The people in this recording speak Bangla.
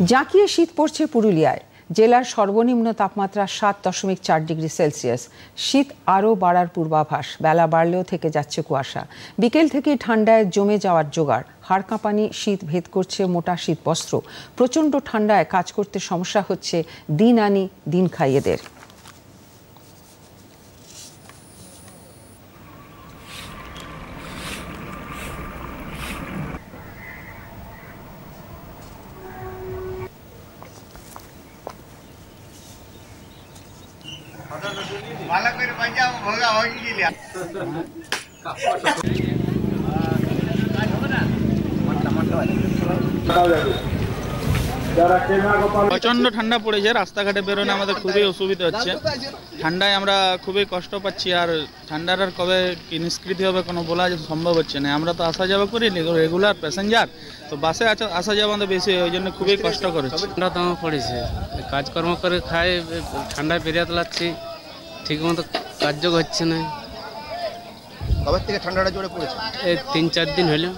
জাঁকিয়ে শীত পড়ছে পুরুলিয়ায়। জেলার সর্বনিম্ন তাপমাত্রা 7.4 ডিগ্রি সেলসিয়াস। শীত আরও বাড়ার পূর্বাভাস। বেলা বাড়লেও থেকে যাচ্ছে কুয়াশা। বিকেল থেকেই ঠান্ডায় জমে যাওয়ার জোগাড়। হাড় কাঁপানি শীত ভেদ করছে মোটা শীত বস্ত্র। প্রচণ্ড ঠান্ডায় কাজ করতে সমস্যা হচ্ছে দিন আনি দিন খাইয়েদের। প্রচন্ড ঠান্ডা পড়েছে, রাস্তাঘাটে বেরোনো আমাদের খুবই অসুবিধা হচ্ছে। ঠান্ডায় আমরা খুবই কষ্ট পাচ্ছি, আর ঠান্ডার আর কবে কি নিষ্কৃতি হবে কোনো বলা সম্ভব হচ্ছে না। আমরা তো আসা যাওয়া করি রেগুলার প্যাসেঞ্জার, তো বাসে আসা যাওয়া আমাদের বেশি, ওই জন্য খুবই কষ্ট করেছি। ঠান্ডা তো পড়েছে, কাজকর্ম করে খাই, ঠান্ডায় বেরিয়ে তোলাচ্ছি, ঠিক মতো কার্যক হচ্ছে না। কবে থেকে ঠান্ডাটা জোরে পড়েছে? এই 3-4 দিন হলো।